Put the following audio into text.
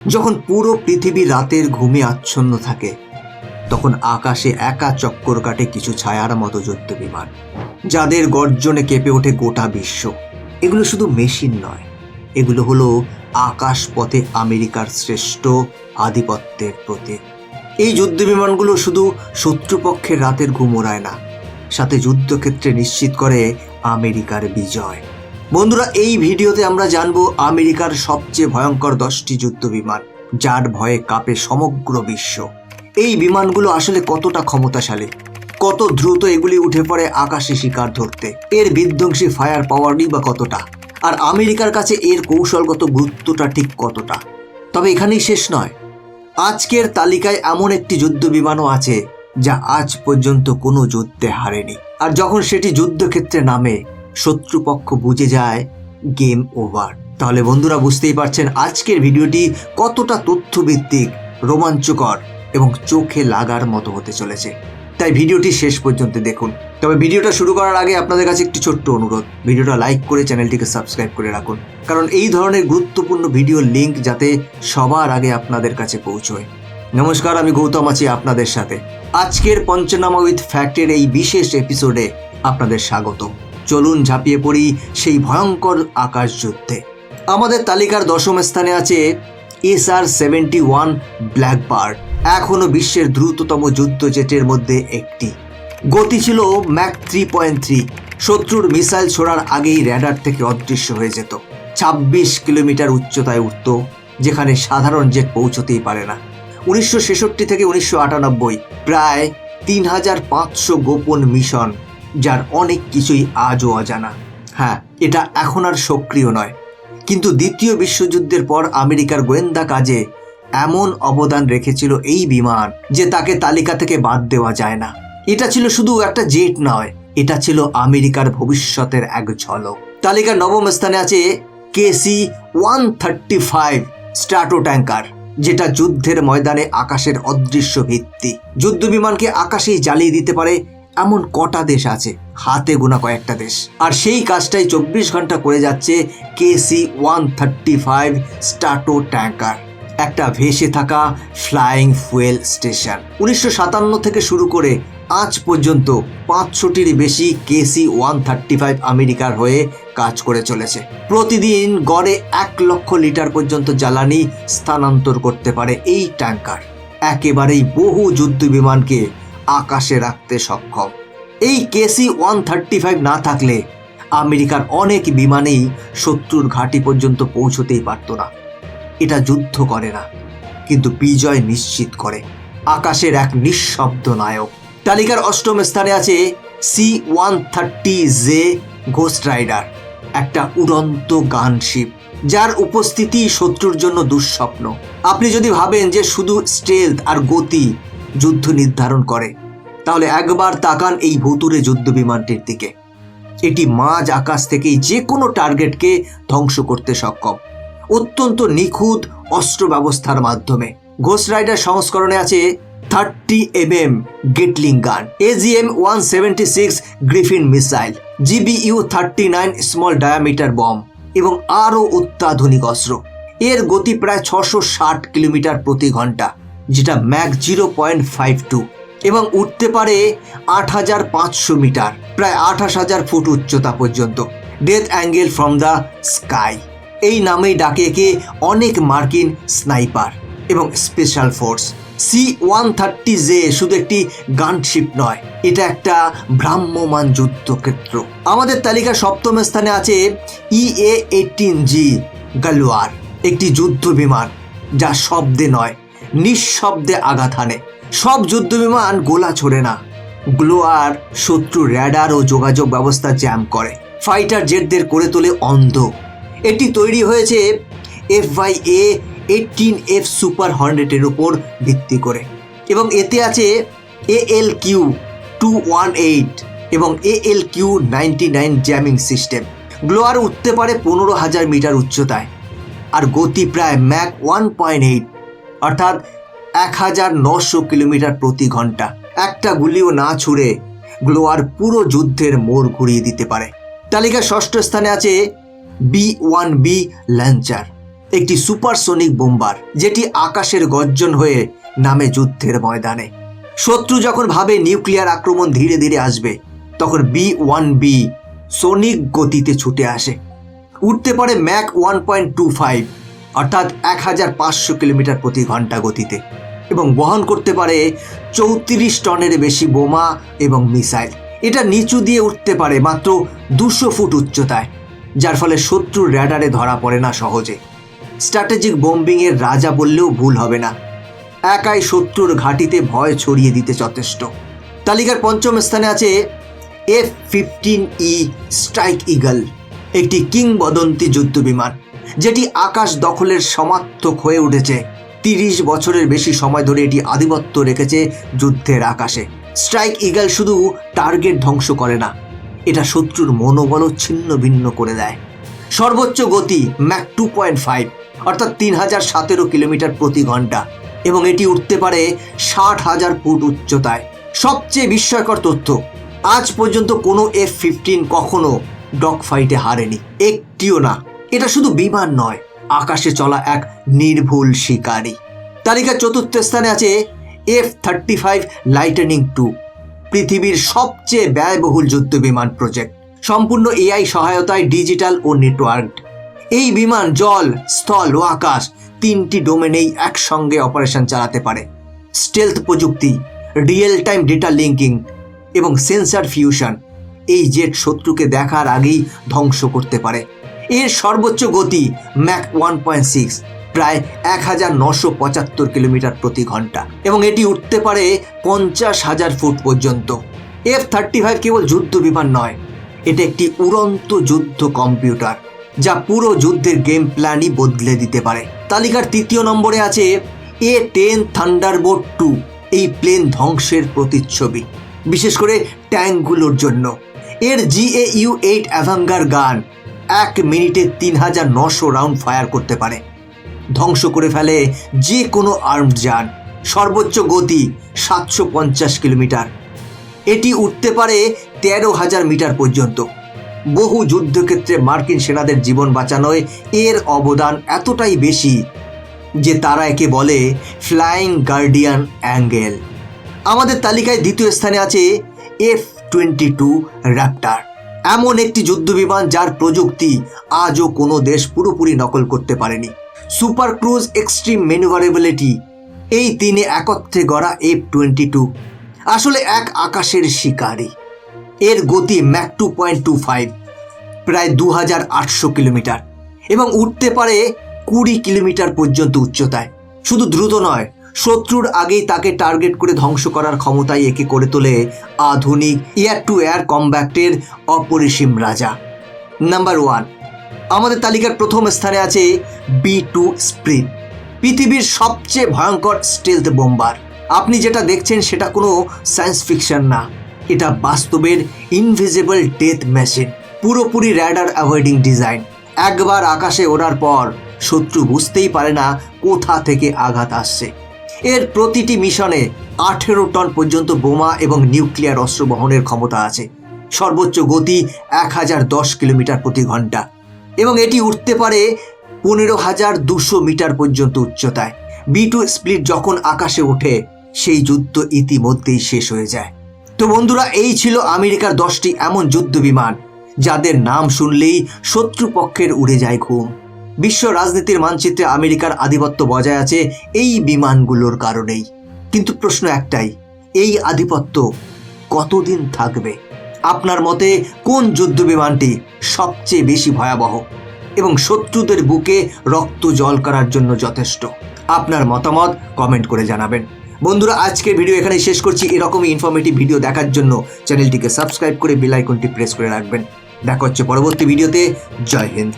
যখন পুরো পৃথিবী রাতের ঘুমে আচ্ছন্ন থাকে তখন আকাশে একা চক্কর কাটে কিছু ছায়ার মতো যুদ্ধ বিমান, যাদের গর্জনে কেঁপে ওঠে গোটা বিশ্ব। এগুলো শুধু মেশিন নয়, এগুলো হলো আকাশপথে আমেরিকার শ্রেষ্ঠ আধিপত্যের প্রতীক। এই যুদ্ধ বিমানগুলো শুধু শত্রুপক্ষের রাতের ঘুম ওড়ায় না, সাথে যুদ্ধক্ষেত্রে নিশ্চিত করে আমেরিকার বিজয়। বন্ধুরা, এই ভিডিওতে আমরা জানবো আমেরিকার সবচেয়ে ভয়ঙ্কর 10টি যুদ্ধ বিমান, যার ভয়ে কাঁপে সমগ্র বিশ্ব। এই বিমানগুলো আসলে কতটা ক্ষমতাশালী, কত দ্রুত এগুলি উঠে পড়ে আকাশে শিকার ধরতে, এর বিধ্বংসী ফায়ার পাওয়ারই বা কতটা, আর আমেরিকার কাছে এর কৌশলগত গুরুত্বটা ঠিক কতটা। তবে এখানেই শেষ নয়, আজকের তালিকায় এমন একটি যুদ্ধ বিমানও আছে যা আজ পর্যন্ত কোনো যুদ্ধে হারেনি, আর যখন সেটি যুদ্ধক্ষেত্রে নামে শত্রুপক্ষ বুঝে যায় গেম ওভার। তাহলে বন্ধুরা, বুঝতেই পারছেন আজকের ভিডিওটি কতটা তথ্যভিত্তিক, রোমাঞ্চকর এবং চোখে লাগার মতো হতে চলেছে। তাই ভিডিওটি শেষ পর্যন্ত দেখুন। তবে ভিডিওটা শুরু করার আগে আপনাদের কাছে একটি ছোট্ট অনুরোধ, ভিডিওটা লাইক করে চ্যানেলটিকে সাবস্ক্রাইব করে রাখুন, কারণ এই ধরনের গুরুত্বপূর্ণ ভিডিওর লিঙ্ক যাতে সবার আগে আপনাদের কাছে পৌঁছয়। নমস্কার, আমি গৌতম আছি আপনাদের সাথে। আজকের পঞ্চনামা উইথ ফ্যাক্টের এই বিশেষ এপিসোডে আপনাদের স্বাগত। চলুন ঝাঁপিয়ে পড়ি সেই ভয়ঙ্কর আকাশ যুদ্ধে। আমাদের তালিকার 10ম স্থানে আছে SR-71 ব্ল্যাকবার্ড, এখনো বিশ্বের দ্রুততম যুদ্ধ জেটের মধ্যে একটি। গতি ছিল ম্যাক 3.3, শত্রুর মিসাইল ছোড়ার আগেই র্যাডার থেকে অদৃশ্য হয়ে যেত। 26 কিলোমিটার উচ্চতায় উঠত, যেখানে সাধারণ জেট পৌঁছতেই পারে না। 1966 থেকে 1998 প্রায় 3500 গোপন মিশন, যার অনেক কিছুই আজও অজানা। হ্যাঁ, এটা এখন আর সক্রিয় নয়, কিন্তু দ্বিতীয় বিশ্বযুদ্ধের পর আমেরিকার গোয়েন্দা কাজে এমন অবদান রেখেছিল এই বিমান যে তাকে তালিকা থেকে বাদ দেওয়া যায় না। এটা ছিল শুধু একটা জেট নয়, এটা ছিল আমেরিকার ভবিষ্যতের এক ঝলক। তালিকার 9ম স্থানে আছে KC-135 স্ট্র্যাটো ট্যাঙ্কার, যেটা যুদ্ধের ময়দানে আকাশের অদৃশ্য ভিত্তি। যুদ্ধ বিমানকে আকাশেই জ্বালিয়ে দিতে পারে এমন কটা দেশ আছে, হাতে গোনা কয়েকটা দেশ। আর সেই কাজটাই 24 ঘন্টা করে যাচ্ছে KC-135 স্ট্র্যাটো ট্যাঙ্কার, একটা ভেসে থাকা ফ্লাইং ফুয়েল স্টেশন। 1957 থেকে শুরু করে আজ পর্যন্ত 500টির বেশি KC-135 আমেরিকার হয়ে কাজ করে চলেছে। প্রতিদিন গড়ে 1 লক্ষ লিটার পর্যন্ত জ্বালানি স্থানান্তর করতে পারে এই ট্যাঙ্কার, একেবারেই বহু যুদ্ধ বিমানকে আকাশে রাখতে সক্ষম। এই KC-135 না থাকলে আমেরিকার অনেক বিমানেই শত্রুর ঘাঁটি পর্যন্ত পৌঁছতেই পারত না। এটা যুদ্ধ করে না, কিন্তু বিজয় নিশ্চিত করে। আকাশের এক নিঃশব্দ নায়ক। তালিকার 8ম স্থানে আছে C-130J ঘোস্ট রাইডার, একটা উড়ন্ত গানশিপ, যার উপস্থিতি শত্রুর জন্য দুঃস্বপ্ন। আপনি যদি ভাবেন যে শুধু স্টেলথ আর গতি যুদ্ধ নির্ধারণ করে, তাহলে একবার তাকান এই ভুতুড়ে যুদ্ধ বিমানটির দিকে। এটি মাঝ আকাশ থেকেই যে কোনো টার্গেটকে ধ্বংস করতে সক্ষম, অত্যন্ত নিখুঁত অস্ত্র ব্যবস্থার মাধ্যমে। ঘোস্ট রাইডার সংস্করণে আছে 30mm Gatling gun, AGM-176 Griffin missile, GBU-39 small diameter bomb এবং আরও অত্যাধুনিক অস্ত্র। এর গতি প্রায় 660 কিলোমিটার প্রতি ঘন্টা, যেটা ম্যাক 0.52, এবং উঠতে পারে 8500 মিটার, প্রায় 28,000 ফুট উচ্চতা পর্যন্ত। Death angle from the sky, এই নামেই ডাকে একে অনেক মার্কিন স্নাইপার এবং স্পেশাল ফোর্স। C-130J শুধু একটি গানশিপ নয়, এটা একটা ভ্রাম্যমান যুদ্ধক্ষেত্র। আমাদের তালিকার 7ম স্থানে আছে EA-18G গালওয়ার, একটি যুদ্ধ বিমান যা শব্দে নয়, নিঃশব্দে আঘাত হানে। সব যুদ্ধ বিমান গোলা ছোড়ে না, গ্লোয়ার শত্রু র্যাডার ও যোগাযোগ ব্যবস্থা জ্যাম করে, ফাইটার জেটদের করে তোলে অন্ধ। এটি তৈরি হয়েছে FY-18F সুপার হর্নেটের উপর ভিত্তি করে, এবং এতে আছে ALQ-218 এবং ALQ-99 জ্যামিং সিস্টেম। গ্লোয়ার উঠতে পারে 15,000 মিটার উচ্চতায়, আর গতি প্রায় ম্যাক 1.8, অর্থাৎ 1900 কিলোমিটার প্রতি ঘন্টা। একটা গুলিও না ছুড়ে গ্লোয়ার পুরো যুদ্ধের মোড় ঘুরিয়ে দিতে পারে। তালিকার 6ষ্ঠ স্থানে আছে B-1B লঞ্চার, একটি সুপারসোনিক বোম্বার, যেটি আকাশের গর্জন হয়ে নামে যুদ্ধের ময়দানে। শত্রু যখন ভাবে নিউক্লিয়ার আক্রমণ ধীরে ধীরে আসবে, তখন B-1B সোনিক গতিতে ছুটে আসে। উঠতে পারে ম্যাক 1.25 অর্থাৎ 1500 কিলোমিটার প্রতি ঘন্টা গতিতে, এবং বহন করতে পারে 34 টনের বেশি বোমা এবং মিসাইল। এটা নিচু দিয়ে উঠতে পারে মাত্র 200 ফুট উচ্চতায়, যার ফলে শত্রুর র্যাডারে ধরা পড়ে না সহজে। স্ট্র্যাটেজিক বোম্বিংয়ের রাজা বললেও ভুল হবে না। একাই শত্রুর ঘাঁটিতে ভয় ছড়িয়ে দিতে যথেষ্ট। তালিকার পঞ্চম স্থানে আছে F-15E স্ট্রাইক ইগল, একটি কিংবদন্তি যুদ্ধ বিমান, যেটি আকাশ দখলের সমার্থক হয়ে উঠেছে। 30 বছরের বেশি সময় ধরে এটি আধিপত্য রেখেছে যুদ্ধের আকাশে। স্ট্রাইক ইগল শুধু টার্গেট ধ্বংস করে না, এটা শত্রুর মনোবলও ছিন্ন ভিন্ন করে দেয়। সর্বোচ্চ গতি ম্যাক 2.5 অর্থাৎ 3017 কিলোমিটার প্রতি ঘন্টা, এবং এটি উঠতে পারে 60,000 ফুট উচ্চতায়। সবচেয়ে বিস্ময়কর তথ্য, আজ পর্যন্ত কোনো F-15 কখনো ডগ ফাইটে হারেনি, একটিও না। এটা শুধু বিমান নয়, আকাশে চলা এক নির্ভুল শিকারী। তালিকার চতুর্থ স্থানে আছে F-35 লাইটনিং II, পৃথিবীর সবচেয়ে ব্যয়বহুল যুদ্ধ বিমান প্রজেক্ট, সম্পূর্ণ AI সহায়তায় ডিজিটাল ও নেটওয়ার্কড। এই বিমান জল, স্থল ও আকাশ তিনটি ডোমেনেই একসঙ্গে অপারেশন চালাতে পারে। স্টেলথ প্রযুক্তি, রিয়েল টাইম ডেটা লিঙ্কিং এবং সেন্সার ফিউশন এই জেট শত্রুকে দেখার আগেই ধ্বংস করতে পারে। এর সর্বোচ্চ গতি ম্যাক 1.6 প্রায় 1975 কিলোমিটার প্রতি ঘন্টা, এবং এটি উঠতে পারে 50,000 ফুট পর্যন্ত। F-35 কেবল যুদ্ধ বিমান নয়, এটা একটি উড়ন্ত যুদ্ধ কম্পিউটার, যা পুরো যুদ্ধের গেম প্ল্যানই বদলে দিতে পারে। তালিকার তৃতীয় নম্বরে আছে A-10 থান্ডারবোল্ট 2, এই প্লেন ধ্বংসের প্রতিচ্ছবি, বিশেষ করে ট্যাঙ্কগুলোর জন্য। এর GAU-8 অ্যাভাঙ্গার গান 1 মিনিটে 3900 রাউন্ড ফায়ার করতে পারে, ধ্বংস করে ফেলে যে কোনো আর্মড যান। সর্বোচ্চ গতি 750 কিলোমিটার, এটি উঠতে পারে 13,000 মিটার পর্যন্ত। বহু যুদ্ধক্ষেত্রে মার্কিন সেনাদের জীবন বাঁচানোয় এর অবদান এতটাই বেশি যে তারা একে বলে ফ্লাইং গার্ডিয়ান অ্যাঙ্গেল। আমাদের তালিকায় দ্বিতীয় স্থানে আছে F-22 র্যাপ্টার, এমন একটি যুদ্ধবিমান যার প্রযুক্তি আজও কোনো দেশ পুরোপুরি নকল করতে পারেনি। সুপার ক্রুজ, এক্সট্রিম ম্যানুভারেবিলিটি, এই তিনে একত্রে গড়া F-22 আসলে এক আকাশের শিকারী। এর গতি ম্যাক 2.25 প্রায় 2800 কিলোমিটার, এবং উঠতে পারে 20 কিলোমিটার পর্যন্ত উচ্চতায়। শুধু দ্রুত নয়, শত্রুর আগেই তাকে টার্গেট করে ধ্বংস করার ক্ষমতাই একে করে তোলে আধুনিক এয়ার টু এয়ার কমব্যাটের অপরিসীম রাজা। নাম্বার 1, আমাদের তালিকার প্রথম স্থানে আছে B-2 স্প্রিট, পৃথিবীর সবচেয়ে ভয়ঙ্কর স্টেলথ বোম্বার। আপনি যেটা দেখছেন সেটা কোনো সায়েন্স ফিকশন না, এটা বাস্তবের ইনভিজিবল ডেথ মেশিন, পুরোপুরি র্যাডার অ্যাভয়েডিং ডিজাইন। একবার আকাশে ওড়ার পর শত্রু বুঝতেই পারে না কোথা থেকে আঘাত আসছে। এর প্রতিটি মিশনে 18 টন পর্যন্ত বোমা এবং নিউক্লিয়ার অস্ত্র বহনের ক্ষমতা আছে। সর্বোচ্চ গতি 1010 কিলোমিটার প্রতি ঘন্টা, এবং এটি উঠতে পারে 15,200 মিটার পর্যন্ত উচ্চতায়। B-2 স্প্লিট যখন আকাশে ওঠে, সেই যুদ্ধ ইতিমধ্যেই শেষ হয়ে যায়। তো বন্ধুরা, এই ছিল আমেরিকার 10টি এমন যুদ্ধ বিমান যাদের নাম শুনলেই শত্রুপক্ষের উড়ে যায় ঘুম। বিশ্ব রাজনীতির মানচিত্রে আমেরিকার আধিপত্য বজায় আছে এই বিমানগুলোর কারণেই। কিন্তু প্রশ্ন একটাই, এই আধিপত্য কতদিন থাকবে? আপনার মতে কোন যুদ্ধ বিমানটি সবচেয়ে বেশি ভয়াবহ এবং শত্রুদের বুকে রক্ত জল করার জন্য যথেষ্ট? আপনার মতামত কমেন্ট করে জানাবেন। বন্ধুরা, আজকের ভিডিও এখানেই শেষ করছি। এরকমই ইনফরমেটিভ ভিডিও দেখার জন্য চ্যানেলটিকে সাবস্ক্রাইব করে বেল আইকনটি প্রেস করে রাখবেন। দেখা হচ্ছে পরবর্তী ভিডিওতে। জয় হিন্দ।